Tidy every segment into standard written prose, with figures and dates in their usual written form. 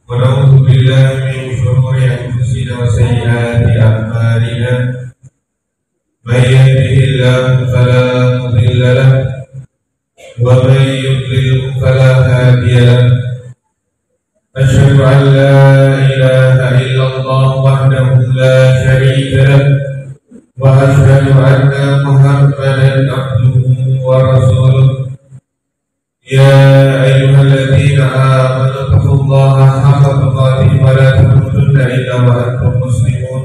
ونعوذ بالله من شرور أنفسنا وسيئات أعمالنا من يهده الله فلا مضل له ومن يضلل فلا هادي له أشهد أن لا إله إلا الله وحده لا شريك له وأشهد أن محمدا عبده ورسوله يا أيها الذين آمنوا اتقوا الله حق تقاته ولا تموتن إلا وأنتم مسلمون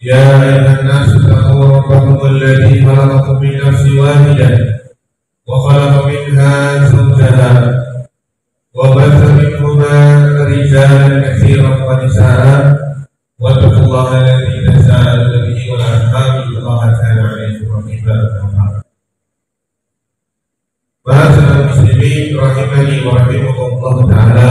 يا أيها الناس اتقوا ربكم الذي خلقكم من نفس واحدة وخلق منها زوجها وبث منهما رجالا كثيرا ونساء واتقوا الله الذي تساءلون به والأرحام إن الله كان عليكم رقيبا. Ma'asyiral muslimin rahimani wa rahimakumullah ta'ala.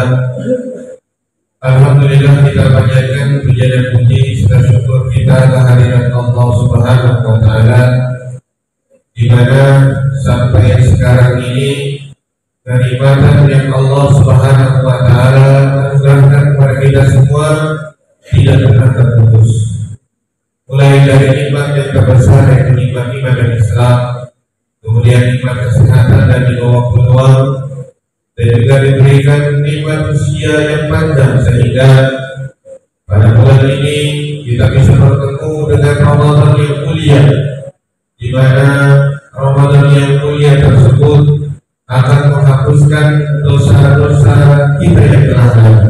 Alhamdulillah, kita panjatkan puja dan puji serta syukur kita kehadirat Allah Subhanahu wa ta'ala, di mana sampai sekarang ini kenikmatan yang Allah Subhanahu wa ta'ala anugerahkan kepada kita semua tidak pernah terputus. Mulai dari nikmat yang terbesar yaitu nikmat iman dan Islam, kemudian nikmat kesehatan dan dibawa peluang, dan juga diberikan nikmat usia yang panjang sehingga pada bulan ini kita bisa bertemu dengan Ramadan yang mulia, di mana Ramadan yang mulia tersebut akan menghapuskan dosa-dosa kita yang telah lalu.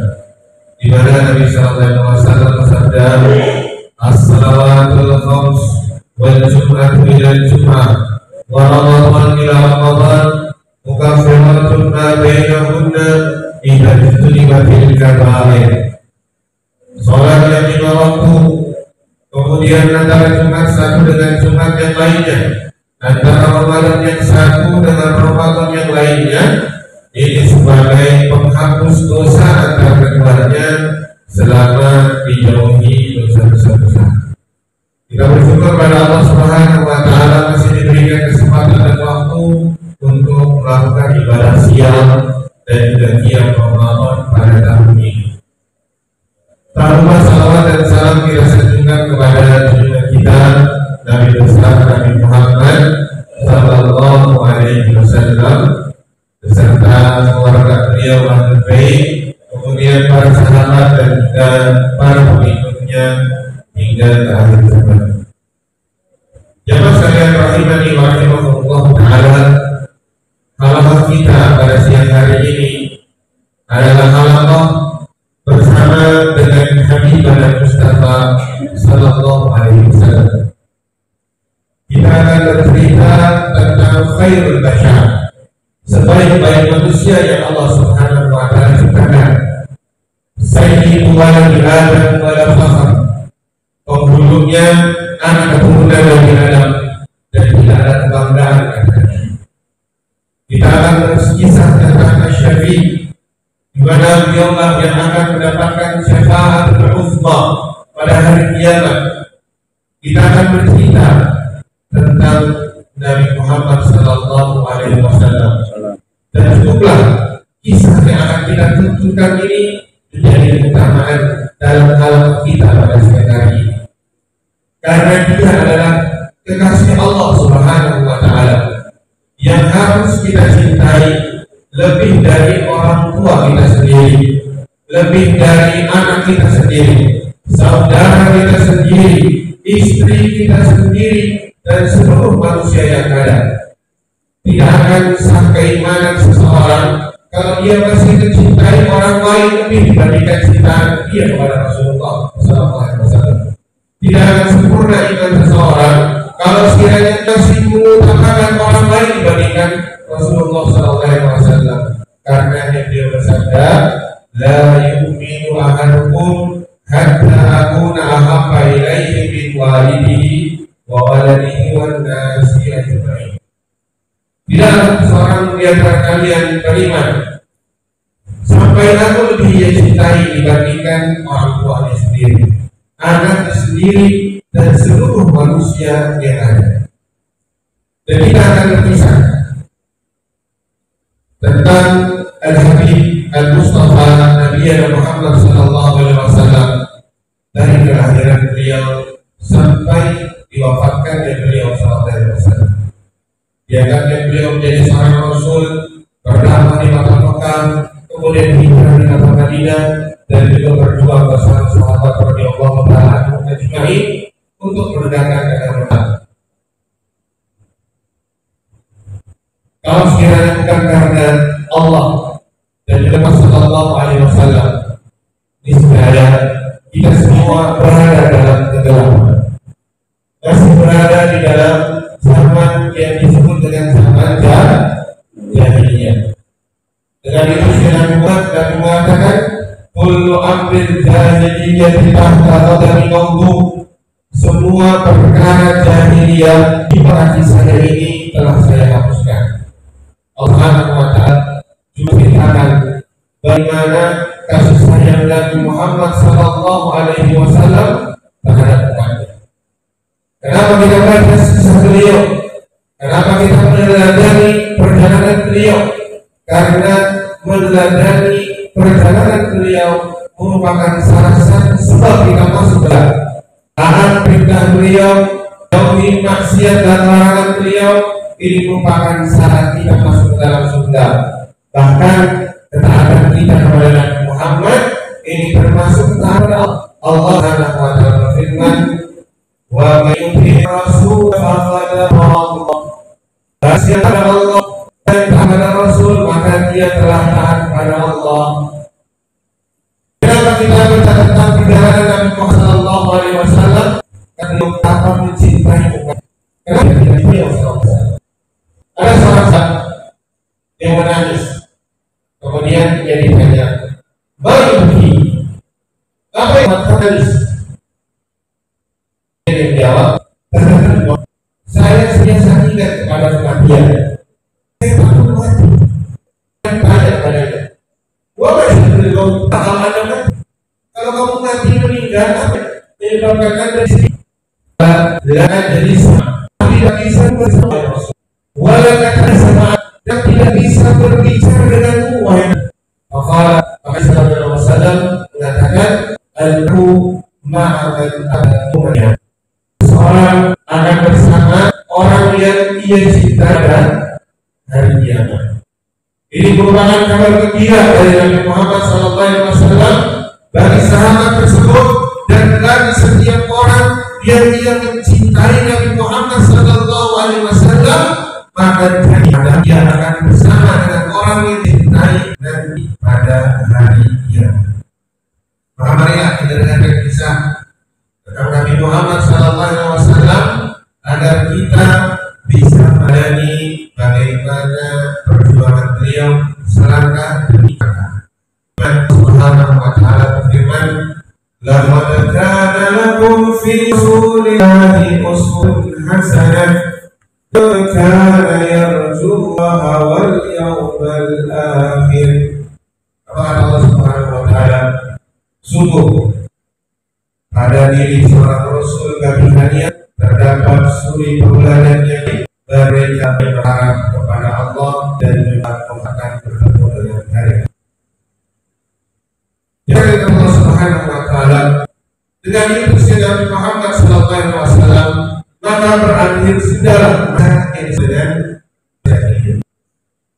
Di mana Nabi sallallahu alaihi wasallam bersabda, "As-salawatul khams wal jum'atu ila jum'ah wa Ramadan ila Ramadan mukaffiratun ma bainahunna idza ijtanibatil kaba'ir." Salat yang 5 waktu, kemudian antara Jumat satu dengan Jumat yang lainnya, antara Ramadan yang satu dengan Ramadan yang lainnya, ini sebagai penghapus dosa antara keduanya selama dijauhi dosa-dosa besar. Kita bersyukur pada Allah Subhanahu wa ta'ala masih diberikan kesempatan dan waktu untuk melakukan ibadah siang dan juga qiyam Ramadan pada tahun ini. Tak lupa salawat dan salam kita sanjungkan kepada junjungan kita Nabi besar Nabi Muhammad sallallahu alaihi wasallam beserta keluarga beliau, ahlul bait, kemudian para sahabat dan juga para pengikutnya hingga akhir zaman. Jamaah sekalian rahimani wa rahimakumullah ta'ala, halaqah kita pada siang hari ini adalah halaqah bersama dengan Habibana Mustafa sallallahu alaihi wasallam. Kita akan bercerita tentang khairul bashar, sebaik-baik manusia yang Allah Subhanahu wa ta'ala ciptakan. Sayyidu waladi Adam wala fakhr, penghulunya anak keturunan Nabi Adam dan tidak ada kebanggaan katanya. Kita akan berkisah tentang Asy-Syafi'i, di mana beliaulah yang akan mendapatkan syafaatul uzma pada hari kiamat. Kita akan bercerita tentang Nabi Muhammad sallallahu alaihi wasallam, dan cukuplah kisah yang akan kita tunjukkan ini menjadi keutamaan dalam hal kita pada siang hari ini, karena dia adalah kekasih Allah Subhanahu wa ta'ala yang harus kita cintai lebih dari orang tua kita sendiri, lebih dari anak kita sendiri, saudara kita sendiri, istri kita sendiri, dan seluruh manusia yang ada. Tidak akan sah keimanan seseorang kalau dia masih mencintai orang lain lebih dibandingkan cintaan dia kepada Rasulullah SAW. Tidak akan sempurna iman seseorang kalau sekiranya masih mengutamakan orang lain dibandingkan Rasulullah SAW. Karena yang dia bersabda, "La yu'minu ahadukum hatta akuna ahabba ilaihi min walidihi wa waladihi wan nasi ajma'in." Tidaklah seorang di antara kalian beriman sampai aku lebih dia cintai dibandingkan orang tuanya sendiri, anaknya sendiri, dan seluruh manusia yang ada. Dan kita akan berkisah tentang Al-Habib Al-Mustafa Nabi Muhammad SAW dari kelahiran beliau sampai diwafatkannya beliau SAW. Diangkatnya beliau menjadi seorang Rasul, pertama di Mekah, kemudian hijrah di kota Madinah, dan juga berjuang bersama sahabat radhiyallahu ta'ala anhum ajma'in untuk menegakkan agama Allah. Kalau sekiranya bukan karena Allah dan juga Sallallahu Alaihi Wasallam, niscaya kita semua berada dalam kegelapan, masih berada di dalam zaman yang disebut dengan zaman jahiliyah. Dengan itu Syekh Muhammad dan mengatakan, kullu amrin jahiliyah tahta qadami mawdu'. Semua perkara jahiliyah di parasi saya ini telah saya hapuskan. Allah SWT juga ceritakan bagaimana kasih sayang Nabi Muhammad SAW terhadap umatnya. Kenapa kita baca kisah beliau? Kenapa kita meneladani perjalanan beliau? Karena meneladani perjalanan beliau merupakan salah satu sebab kita masuk dalam taat perintah beliau, jauhi maksiat dan larangan beliau. Ini merupakan syarat kita masuk ke dalam surga. Bahkan ketaatan kita kepada Nabi Muhammad ini termasuk ketaatan Allah Subhanahu wa ta'ala berfirman, wa may yuti rasul faqad Allah. Siapa kepada Allah dan kepada Rasul maka dia telah taat kepada Allah. Kenapa kita baca tentang perjalanan Nabi Muhammad sallallahu alaihi wasallam? Karena betapa mencintai umat. Kenapa tidak beliau sallallahu alaihi wasallam? Ada seorang sahabat yang menangis. Kemudian dia ditanya, "Bagaimana? Apa yang menangis?" Dia menjawab, "Saya biasa ingat kepada kematian. Saya takut mati." Dan tanya kepadanya, "Wahai beliau, kalau Anda mati, kalau kamu mati meninggal, apa menyebabkan Anda di sini?" Tidak jadi sama, tidak bisa bersama Rasul. Walau kata sama yang tidak bisa berbicara denganmu, wahai. Maka Sallallahu Alaihi Wasallam mengatakan, "Aku ma'akan abadunya." Seorang akan bersama orang yang ia cinta dan hari kiamat. Ini merupakan kabar gembira dari Nabi Muhammad SAW bagi sahabat tersebut dan bagi setiap orang yang ia mencintai Nabi Muhammad SAW, maka dia akan bersama dengan orang yang dicintai nanti pada hari kiamat. Maka marilah kita dengarkan kisah tentang Nabi Muhammad SAW agar kita bisa melayani bagaimana perjuangan beliau selangkah demi langkah. Allah Subhanahu wa ta'ala berfirman, "Laqad kana lakum fi rasulillahi uswatun hasanah liman kana yarjullaha wal yawmal akhir." Allah Subhanahu wa ta'ala, sungguh pada diri seorang Rasul kami terdapat suri perbudakan yang mereka berharap kepada Allah dan juga akan bertemu dengan hari. Jadi Allah Subhanahu wa ta'ala dengan itu Nabi Muhammad SAW maka berakhir segala masa insiden.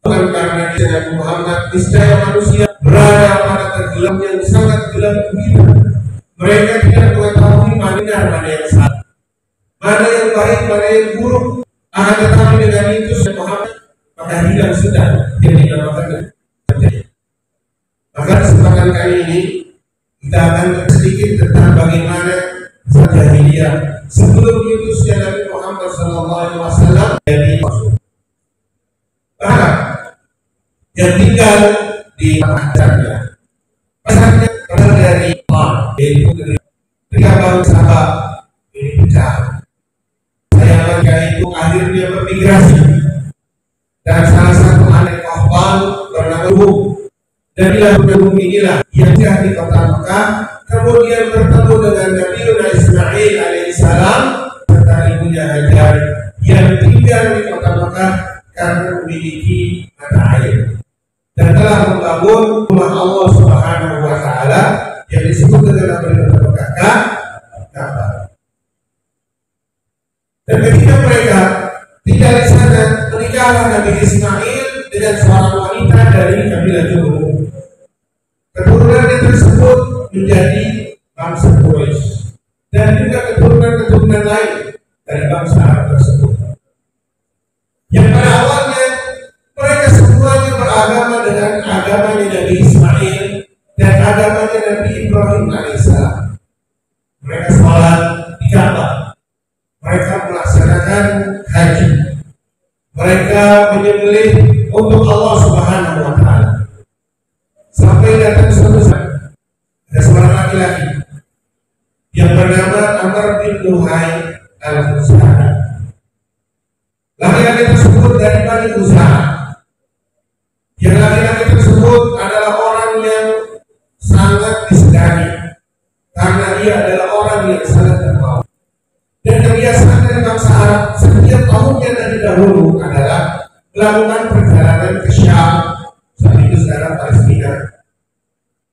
Bukan karena Nabi Muhammad niscaya manusia berada pada tenggelam yang sangat gelap gulita. Mereka tidak mengetahui mana yang salah, mana yang baik, mana yang buruk. Akan tetapi dengan itu Muhammad maka hilang sudah yang dinamakan terjadi. Maka kesempatan kali ini kita akan sedikit tentang bagaimana jahiliyah sebelum diutusnya Nabi Muhammad SAW jadi Rasul. Bahkan yang tinggal di pasarnya berasal dari Allah, yaitu ketika bangsa ini pecah. Mereka itu akhirnya bermigrasi dan salah satu anak Kahbal bernama Ruh. Darilah Ruh inilah yang di kota Mekah, kemudian bertemu dengan Nabi Ismail alaihissalam serta ibunya Hajar yang tinggal di kota Mekah karena memiliki mata air dan telah membangun rumah Allah Subhanahu wa ta'ala berhala yang disebut dengan nama Ka'bah. Dan ketika mereka tinggal di sana, menikahlah Nabi Ismail dengan seorang wanita dari kabilah Jurhum. Keturunannya tersebut menjadi bangsa Quraisy dan juga keturunan-keturunan lain dari bangsa Arab tersebut. Yang pada awalnya mereka semuanya beragama dengan agama Nabi Ismail dan agamanya Nabi Ibrahim alaihissalam. Mereka sholat di Ka'bah, mereka melaksanakan haji, mereka menyembelih untuk Allah Subhanahu wa Ta'ala. Sampai datang suatu saat ada seorang laki-laki yang bernama Amr bin Luhai al-Khuzai. Laki-laki tersebut dari Bani Khuzai. Yang laki-laki tersebut adalah orang yang sangat disegani karena dia adalah orang yang sangat terbawa. Dan kebiasaan dari bangsa Arab setiap tahunnya dari dahulu adalah melakukan perjalanan ke Syam, saat itu sekarang Palestina,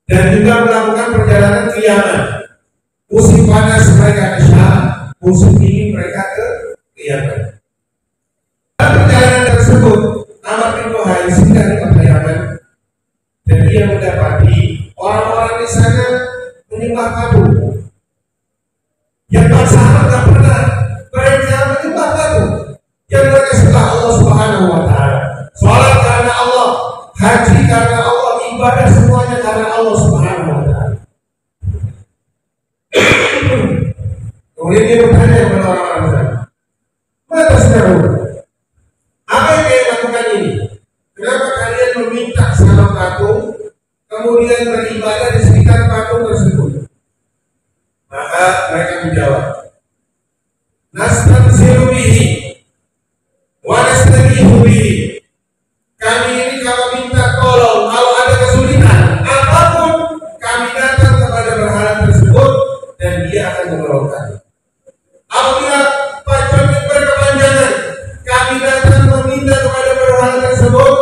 dan juga melakukan perjalanan ke Yaman. Musim panas mereka ke Syam, musim dingin mereka ke Yaman. Dalam perjalanan tersebut, Amr bin Luhai singgah di kota Yaman dan dia mendapati orang-orang di sana menyembah patung. Yang bangsa Arab tak pernah mereka menyembah patung. Yang mereka sembah Allah Subhanahu wa Ta'ala. Salat karena Allah, haji karena Allah, ibadah semuanya karena Allah Subhanahu wa Ta'ala. Kemudian dia bertanya kepada orang-orang sana, "Mata saudara, apa yang kalian lakukan ini? Kenapa kalian meminta sama patung, kemudian beribadah di sekitar patung tersebut?" Maka mereka menjawab, "Nastanzilu bihi wa nastaghithu bihi." Kami ini kalau minta tolong, kalau ada kesulitan apapun, kami datang kepada berhala tersebut dan dia akan menolong kami. Apabila pacarnya berkepanjangan, kami datang meminta kepada berhala tersebut,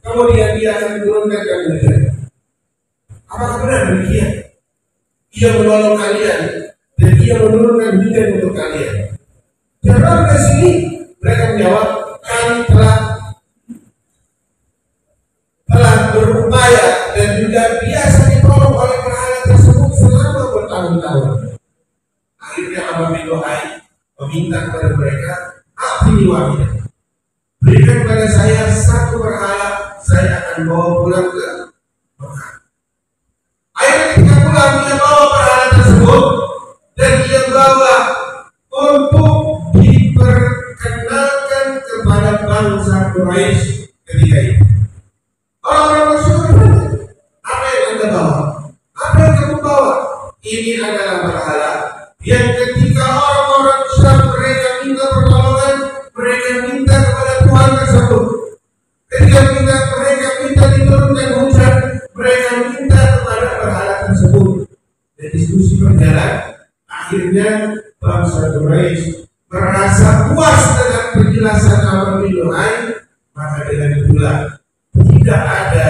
kemudian dia akan menurunkan kami hujan. Apakah benar demikian? Dia menolong kalian dan dia menurunkan hujan untuk kalian. Jangan ke sini. Mereka menjawab, kami telah berupaya dan juga biasa ditolong oleh berhala tersebut selama bertahun-tahun. Akhirnya Amr bin Luhai meminta kepada mereka, "Atini wahidah, berikan kepada saya satu berhala, saya akan bawa pulang ke Mekah." Akhirnya ketika pulang dia bawa berhala tersebut dan dia bawa untuk diperkenalkan kepada bangsa Quraisy ketika itu. Orang-orang bersyukur, apa yang Anda bawa? Apa yang kamu bawa? Ini adalah berhala yang ketika orang-orang Syam mereka minta pertolongan, mereka minta kepada Tuhan tersebut. Ketika mereka minta diturunkan hujan, mereka minta kepada berhala tersebut. Dan diskusi berjalan, akhirnya bangsa Quraisy merasa puas dengan penjelasan Amr bin Luhai, maka dengan itulah tidak ada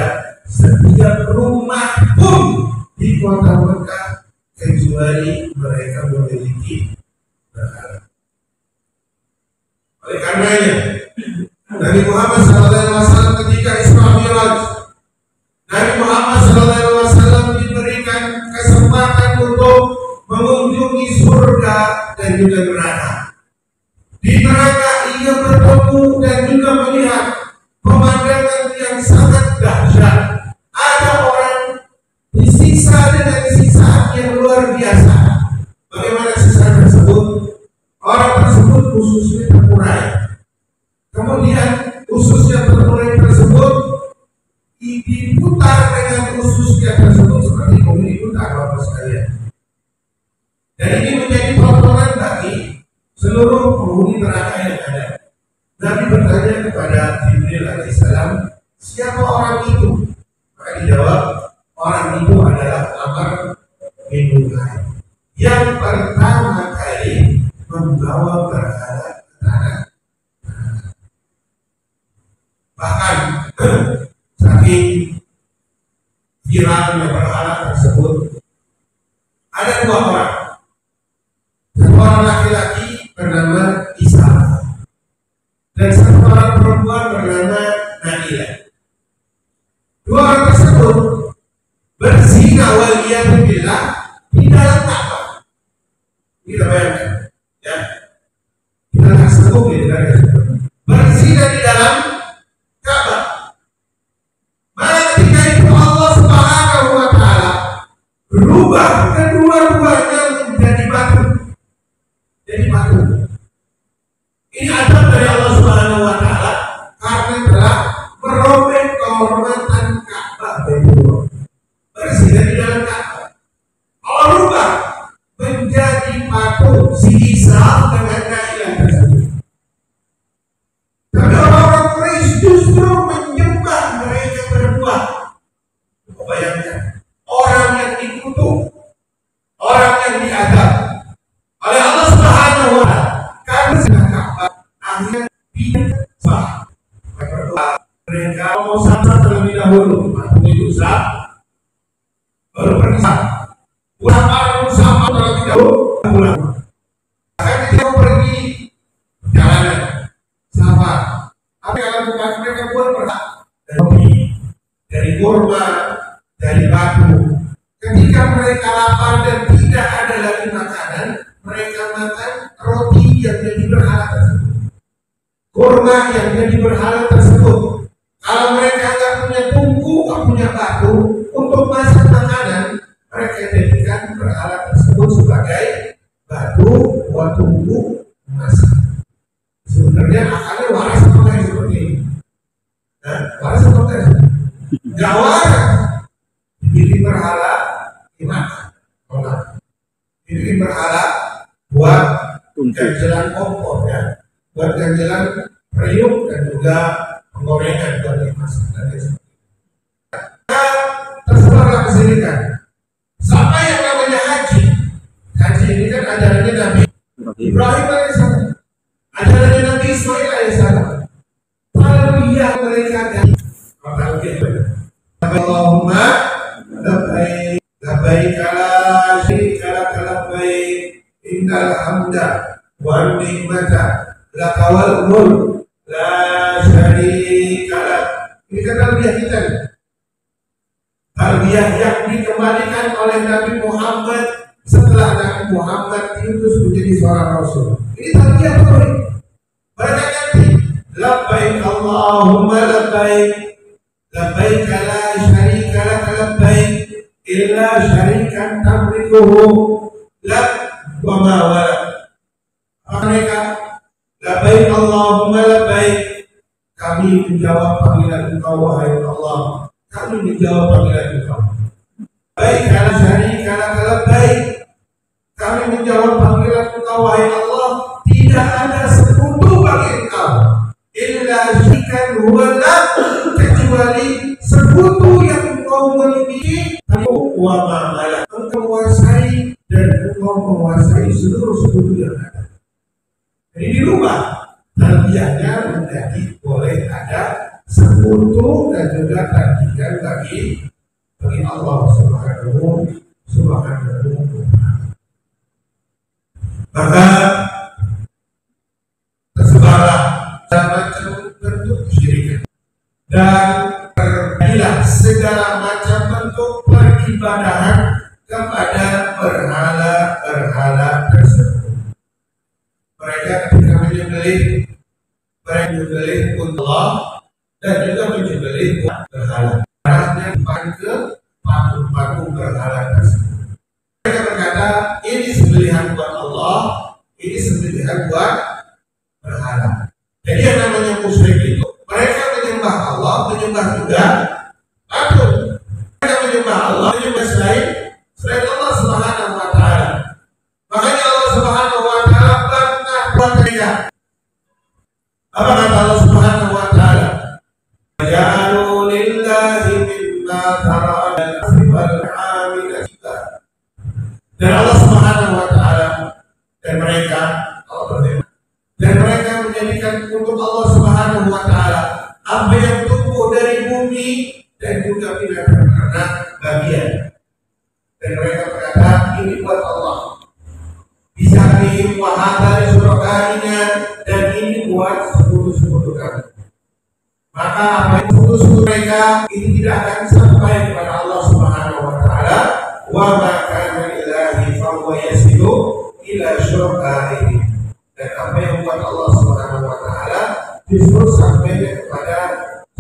setiap rumah pun di kota Mekah kecuali mereka memiliki berhala. Oleh karenanya, Nabi Muhammad SAW ketika Isra Mi'raj, Nabi Muhammad SAW diberikan kesempatan untuk mengunjungi surga dan juga neraka. Di neraka ia bertemu dan juga melihat pemandangan yang sangat dahsyat. Ada orang disiksa dengan siksaan yang luar biasa. Bagaimana siksaan tersebut? Orang tersebut ususnya terurai. Kemudian ususnya terurai tersebut diputar dengan ususnya tersebut seperti bumi diputar, Bapak sekalian. Dan ini menjadi tontonan bagi seluruh penghuni neraka yang ada. Nabi bertanya kepada Jibril alaihissalam, siapa orang itu? Maka dijawab, orang itu adalah Amr bin Luhai yang pertama kali membawa berhala ke tanah. Bahkan saking viralnya berhala tersebut ada dua orang. Seorang laki-laki bernama Isa dan seorang perempuan bernama Naila. Dua orang tersebut berzina waliyadzubillah di dalam Ka'bah. Kita bayangkan, ya. Kita nggak sanggup di negara berzina di dalam Ka'bah. Maka ketika itu Allah Subhanahu wa Ta'ala berubah kedua-duanya menjadi batu. Jadi batu. Ini adab dari Allah Subhanahu wa Ta'ala karena telah merobek kehormatan Ka'bah Baitullah. Berzina di dalam Ka'bah. Allah rubah menjadi batu si Isa dengan Nailah tersebut. Tapi orang-orang Quraisy justru menyembah mereka berdua. Bayangkan, orang yang dikutuk, orang yang diadab oleh Allah Subhanahu wa Ta'ala karena Ka'bah akhirnya disembah. Mereka mau sama terlebih dahulu, itu sah, baru bersah. Ulama sama terlebih dahulu, ulama. Akan dia pergi jalanan, sama. Tapi kalau bukan mereka buat bersah dari kurma, dari batu. Ketika mereka lapar dan tidak ada lagi makanan, mereka makan roti yang jadi berhala tersebut, kurma yang jadi berhala tersebut. Kalau mereka nggak punya tungku, nggak punya batu untuk masak makanan, mereka jadikan berhala tersebut sebagai batu buat tungku masak. Sebenarnya akalnya waras apa seperti ini? Nah, waras apa enggak? Nggak waras. Bikin berhala dimakan, bikin berhala buat ganjelan kompor, ya, buat ganjelan periuk dan juga penggorengan buat dimasak dan sebagainya. Tersebarlah kesirikan. Sampai yang namanya haji. Haji ini kan ajarannya Nabi Ibrahim alaihissalam, ajarannya Nabi Ismail alaihissalam. Talbiyah mereka dari Allahumma labbaik labbaik la syarika lak labbaik innal hamda wan ni'mata laka wal mulk la syarika lak. Ini kan talbiyah kita. Talbiyah yang dikembalikan oleh Nabi Muhammad setelah Nabi Muhammad diutus menjadi seorang rasul. Ini talbiyah betul. Mereka ganti labbaik Allahumma labbaik labbaik la syarika lak labbaik illa syarikan tamlikuhu lak wa ma walak. Mereka labbaik Allahumma labbaik, kami menjawab panggilan Engkau wahai Allah, kami menjawab panggilan Engkau. Baik la syarika lak labbaik, kami menjawab panggilan Engkau wahai Allah, tidak ada sekutu bagi Engkau. Illa syarikan huwa lak, kecuali sekutu yang Engkau miliki wa ma malak, Engkau menguasai dan Engkau menguasai seluruh sekutu yang ada. Jadi dirubah tarbiyahnya menjadi boleh ada sekutu dan juga tandingan bagi Allah Subhanahu wa Ta'ala. Maka tersebarlah macam bentuk kesyirikan dan terjadilah segala macam bentuk peribadahan kepada berhala-berhala tersebut. Mereka ketika menyembelih, mereka menyembelih untuk Allah dan juga menyembelih berhala. Arahnya bukan ke patung-patung berhala tersebut. Mereka berkata, ini sembelihan buat Allah, ini sembelihan buat berhala. Jadi yang namanya musyrik itu, mereka menyembah Allah, menyembah juga patung. Mereka menyembah Allah, menyembah selain Allah Subhanahu wa Ta'ala. Makanya Allah Subhanahu wa Ta'ala bantah buat mereka. Apa kata Allah Subhanahu wa Ta'ala? Ja'alu lillahi mimma tara'ala wal amilata. Dan Allah Subhanahu wa Ta'ala dan mereka menjadikan untuk Allah Subhanahu wa Ta'ala apa yang tumbuh dari bumi dan juga binatang ternak bagian. dan mereka berkata ini buat Allah. Bisa wahada surganya dan ini buat sekutu-sekutu kami. Maka apa yang sekutu mereka ini tidak akan sampai kepada Allah Subhanahu wa taala. Wa ma kana lillahi fa huwa yasilu ila syurgaihi. Dan apa yang buat Allah Subhanahu wa taala justru sampai kepada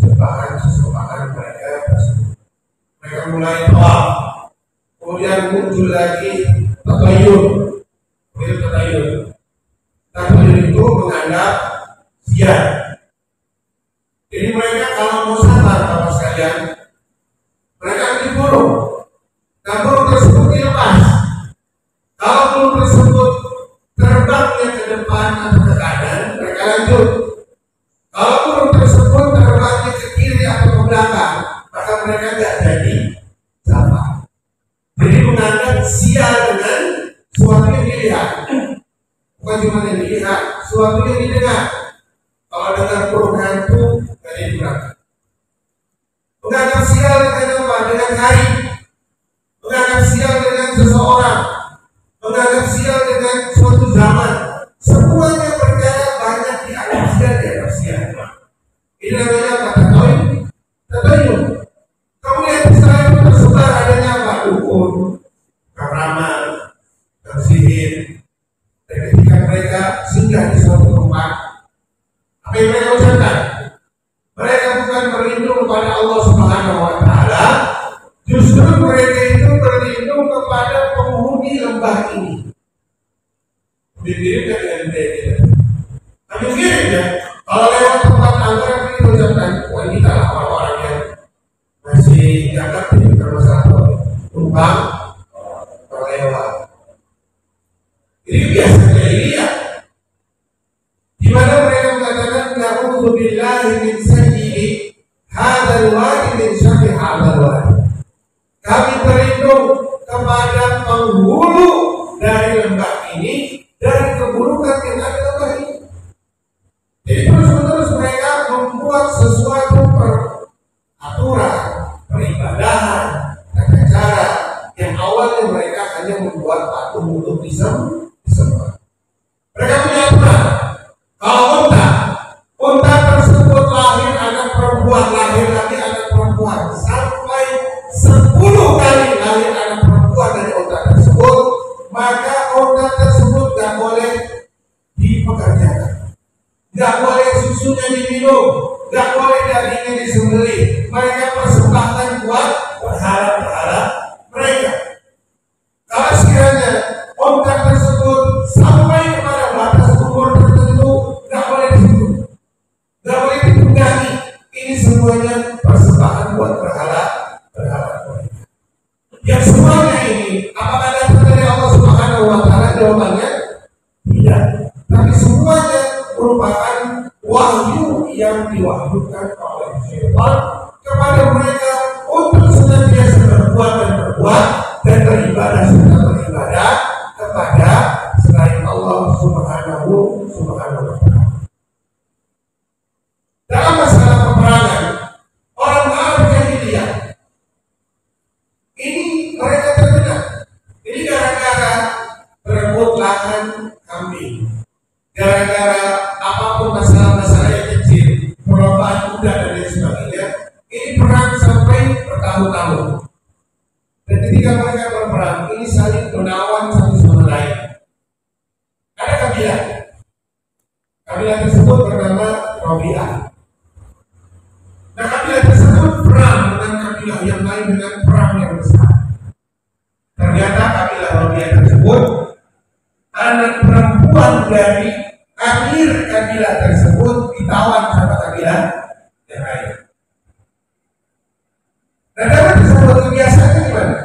sembahan mereka tersebut. Mereka mulai tawaf. Kemudian muncul lagi tatayun. Tatayun itu menganggap siang. Jadi mereka kalau mau sabar Bapak sekalian, mereka diburu. Nah, burung tersebut dilepas. Kalau burung tersebut terbangnya ke depan atau ke kanan, mereka lanjut. Kalau burung tersebut terbangnya ke kiri atau ke belakang, maka mereka tidak jadi sabar. Jadi menganggap sial dengan suatu yang dilihat, bukan cuma yang dilihat, suatu yang didengar. Kalau dengar burung hantu, jadi berangkat. Menganggap sial dengan apa? Dengan hari. Menganggap sial dengan seseorang. Menganggap sial dengan suatu zaman. Semuanya perkara banyak dianggap sial. Ini namanya apa? Tatayun. Kemudian setelah itu tersebar adanya apa? Dukun, keramat, sihir. Dan ketika mereka singgah di suatu tempat, apa yang mereka ucapkan? Mereka bukan berlindung kepada Allah Subhanahu wa taala, justru mereka itu berlindung kepada penghuni lembah ini. Mirip dengan kita. Tapi mirip ya. Kalau lewat tempat angker kita ucapkan, wanita lah orang-orang yang masih dianggap tidak bermasalah, tumpang lewat. Ini biasanya ini ya. Di mana mereka mengatakan na'udzu billahi min sayyi'i hadzal wadi min syarri hadzal wadi. Kami berlindung kepada penghulu dari lembah ini dari keburukan yang ada di lembah ini. Jadi terus-menerus mereka membuat sesuatu peraturan, peribadahan, tata cara yang awalnya mereka hanya membuat patung untuk disembah. Mereka punya aturan. Kalau unta tersebut lahir anak perempuan, lahir lagi anak perempuan, sampai 10 kali lahir anak perempuan dari unta tersebut, maka unta tersebut tidak boleh dipekerjakan, tidak boleh susunya diminum, tidak boleh dagingnya disembelih. Mereka persembahkan buat berhala-berhala mereka. Kalau sekiranya unta tersebut sampai kepada batas umur tertentu, tidak boleh dihidup, tidak boleh ditunggangi. Ini semuanya persembahan buat berhala mereka. Yang semuanya ini apakah datang dari Allah Subhanahu wa taala? Jawabannya tidak. Tapi semuanya merupakan wahyu yang diwahyukan oleh syaitan kepada mereka untuk senantiasa berbuat dan beribadah kepada selain Allah Subhanahu wa taala. Dalam masalah peperangan, orang Arab Jahiliyah ini mereka terkenal. Ini gara-gara berebut lahan kambing, gara-gara apapun masalah-masalah yang kecil, perlombaan kuda dan lain sebagainya. Ini perang sampai bertahun-tahun. Dan ketika mereka berperang, ini saling menawan satu sama lain. Ada kabilah tersebut bernama Rabi'ah. Nah, kabilah tersebut perang dengan kabilah yang lain dengan perang yang besar. Ternyata kabilah Rabi'ah tersebut anak perempuan dari amir kabilah tersebut ditawan sama kabilah yang lain. Nah, dalam tersebut kebiasaannya gimana?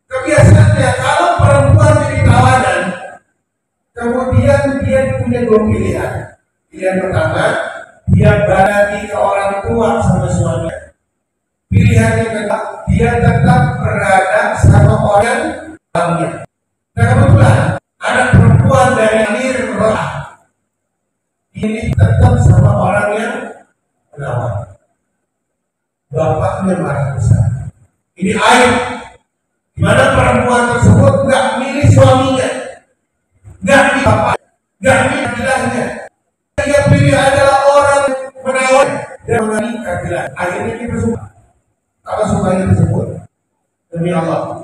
Kebiasaannya kalau perempuan jadi tawanan, kemudian dia punya dua pilihan. Pilihan pertama, dia bagi ke orang tua sama suaminya. Pilihan yang kedua, dia tetap berada sama orang tuanya. Nah, kebetulan anak perempuan dari Amir Roh ini tetap sama orang yang menawan. Bapaknya marah besar. Ini aib. Di mana Demi Allah,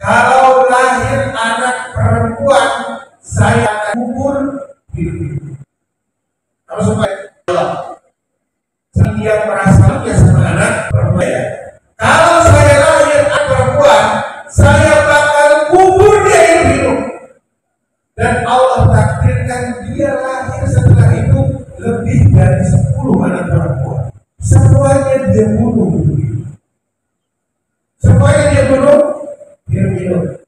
kalau lahir anak perempuan, saya akan kubur hidup. Kalau supaya Allah, dia merasa dia sama anak perempuan. Ya. Kalau saya lahir anak perempuan, saya bakal kubur dia hidup. Dan Allah takdirkan dia lahir setelah itu lebih dari 10 anak perempuan. Semuanya dia bunuh. Semuanya dia bunuh. Hidup.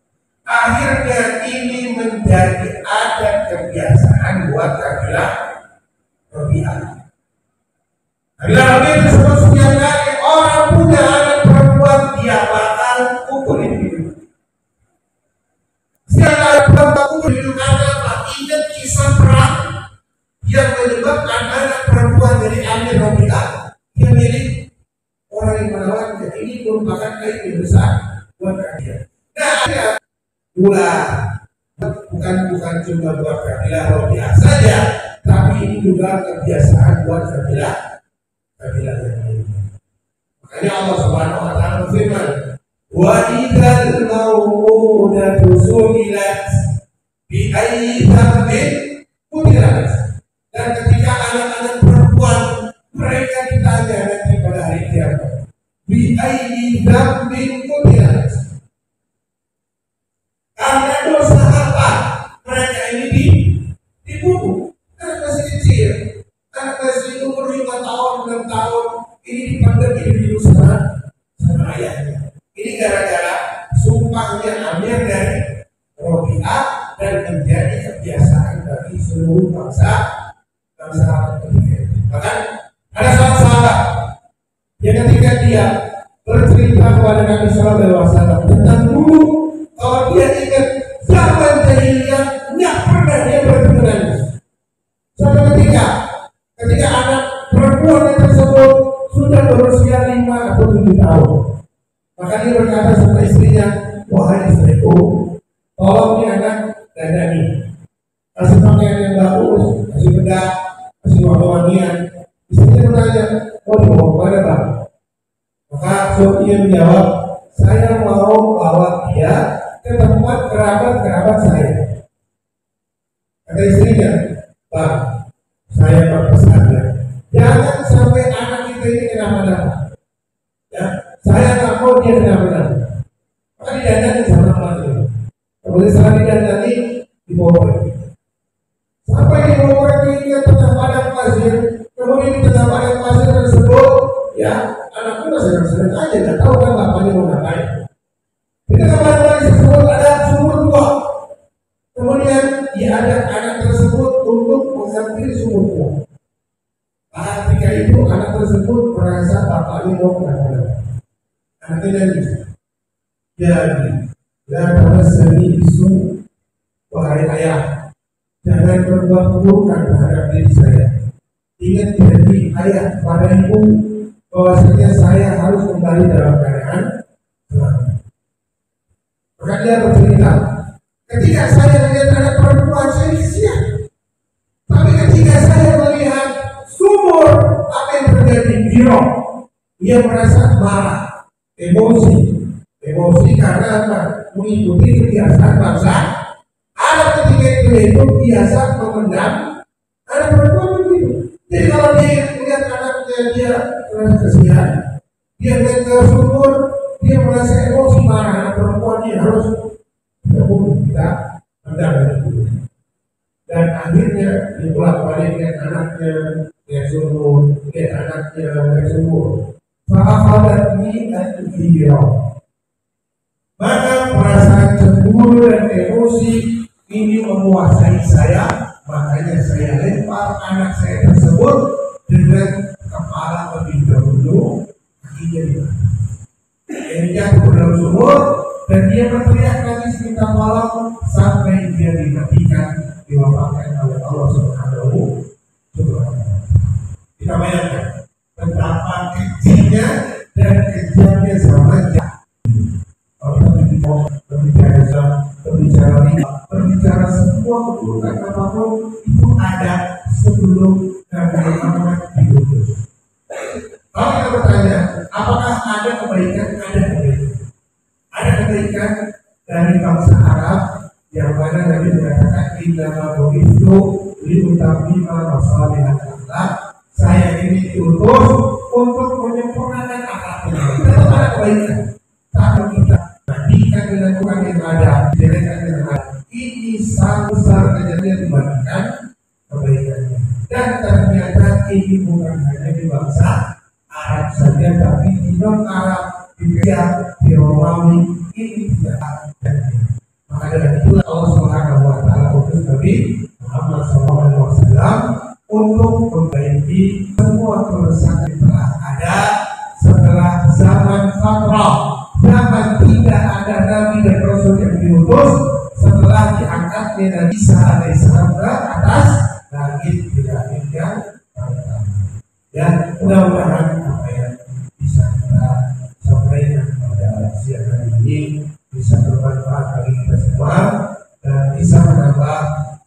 Akhirnya ini menjadi adat kebiasaan buat kabilah Rabi'ah. Kabilah Rabi'ah disebut setiap kali orang punya anak perempuan dia bakal kubur hidup. Setiap kali perempuan kubur hidup karena ingat kisah perang yang menyebabkan anak perempuan dari Amir Rabi'ah yang milik orang yang melawannya. Ini merupakan kain yang besar buat kalian. Nah, ada ular bukan cuma buat kabilah Rabi'ah saja, tapi ini juga kebiasaan buat kabilah yang lain. Makanya Allah Subhanahu wa taala berfirman, "Wa idzal mau'udatu su'ilat bi ayyi dzambin qutilat." Dan ketika anak-anak perempuan mereka ditanya nanti pada hari kiamat, bi ayyi dzambin qutilat. Karena dosa apa mereka ini dibunuh? Karena masih kecil, karena masih umur 5 tahun, 6 tahun, ini dipanggil hidup sama ayahnya. Ini gara-gara sumpahnya Amir dari Rabi'ah dan menjadi kebiasaan bagi seluruh bangsa ketika itu. Bahkan ada sahabat yang ketika dia bercerita kepada Nabi Sallallahu Alaihi Wasallam tentang dulu, kalau dia ingat zaman jahiliyah nggak pernah dia bertemu nangis. Suatu ketika anak perempuan tersebut sudah berusia 5 atau 7 tahun, maka dia berkata sama istrinya, "Wahai istriku, tolong nih anak dandani, kasih pakaian yang bagus, kasih bedak, kasih wangi-wangian." Istrinya bertanya, "Oh, mau kemana bang?" Maka suaminya menjawab, "Saya mau bawa dia ke tempat kerabat saya." Kata istrinya, "Bang, saya berpesannya, jangan sampai anak kita ini kenapa-napa. Ya, saya tak mau dia kenapa-napa." Maka didandani sama lagi. Kemudian setelah didandani, dibawa pergi. Sampai dibawa pergi ke tengah padang pasir. Kemudian di tengah padang pasir tersebut, ya anaknya sedang aja, nggak tahu kan bapaknya mau ngapain. Di tengah padang pasir tersebut ada sumur tua. Kemudian diajak anak tersebut untuk menghampiri sumur tua. Ketika itu anak tersebut merasa bapaknya mau ngapain. Anaknya nangis. Jadi, jangan seni isu, wahai ayah, jangan berbuat buruk terhadap diri saya. Ingat janji ayah pada ibu bahwasanya saya harus kembali dalam keadaan selamat. Maka dia bercerita, ketika saya melihat anak perempuan saya siap, tapi ketika saya melihat sumur, apa yang terjadi? Girok, dia merasa marah, emosi karena apa? Mengikuti kebiasaan bangsa. Anak ketika itu biasa memendam anak perempuan begitu. Jadi kalau dia melihat anaknya dia merasa kasihan, dia melihat ke sumur, dia merasa emosi marah. Anak perempuan dia harus kita pendam itu. Dan akhirnya dibolak-balik lihat anaknya, lihat sumur, lihat anaknya, lihat sumur. Fa'afadatni al-hijrah. Maka perasaan cemburu dan emosi ini menguasai saya. Makanya saya lempar anak saya tersebut dengan kepala lebih dahulu, kakinya di bawah. Dia jatuh ke dalam sumur dan dia berteriak nangis minta tolong sampai dia dimatikan, diwafatkan oleh Allah Subhanahu wa taala. Kita bayangkan betapa kecilnya dan kejamnya zaman jahiliyah. Kalau kita berbicara riba, berbicara semua keburukan apapun itu ada sebelum Nabi Muhammad diutus. Kalau kita bertanya, apakah ada kebaikan? Ada kebaikan. kebaikan dari bangsa Arab yang mana Nabi mengatakan innama bu'itsu liutammima masalihat akhlak. Saya ini diutus untuk menyempurnakan akhlak. Tetap ada kebaikan. Kalau kita bandingkan dengan Quran yang ada, dijadikan dengan ada, ini sangat besar kejadian dibandingkan kebaikannya. Dan ternyata ini bukan hanya di bangsa Arab saja, tapi di non Arab, di Persia, di Romawi, ini tidak ada. Maka dari itulah Allah Subhanahu Wa Taala utus Nabi Muhammad SAW untuk memperbaiki semua kerusakan yang telah ada setelah zaman fatrah, zaman tidak ada Nabi dan Rasul yang diutus setelah diangkatnya Nabi Isa alaihissalam ke atas langit tidak yang pertama. Dan mudah-mudahan apa yang bisa kita sampaikan pada siang hari ini bisa bermanfaat bagi kita semua dan bisa menambah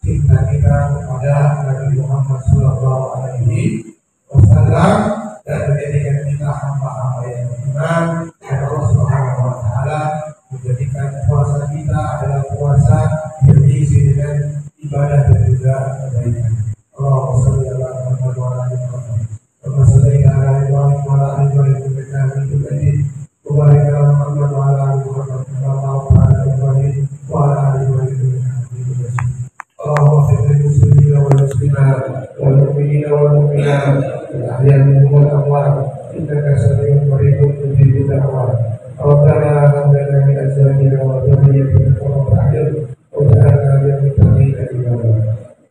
cinta kita kepada Nabi Muhammad SAW dan menjadikan kita hamba-hamba yang beriman dan Allah Subhanahu Wa Taala menjadikan puasa kita adalah puasa yang diisi dengan ibadah dan juga kebaikan. Allahumma shalli ala Muhammad wa ala ali Muhammad. Allahumma shalli ala Muhammad wa ala ali Muhammad. Wa ala Muhammad wa ala ali Muhammad. اللهم اغفر للمسلمين والمسلمات والمؤمنين والمؤمنات الأحياء منهم والأموات إنك سميع قريب مجيب الدعوات. ربنا هب لنا من أزواجنا وذريتنا قرة أعين واجعلنا للمتقين إماما.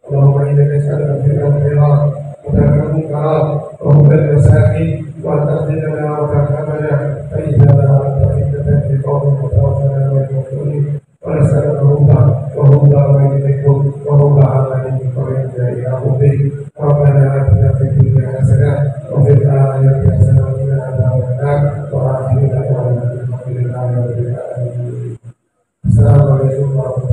اللهم إنا نسألك في الخيرات وترك المنكرات وحب المساكين وأن تغفر لنا وترحمنا فإذا أردت فتنة في قوم وتوفنا من المؤمنين ونسألك هدى وهدى وإليكم وهدى عمل بقرية إلى ربك. ربنا آتنا في الدنيا حسنة وفي الآخرة حسنة وقنا عذاب النار وآخر دعوانا الحمد لله رب العالمين. السلام عليكم ورحمة الله.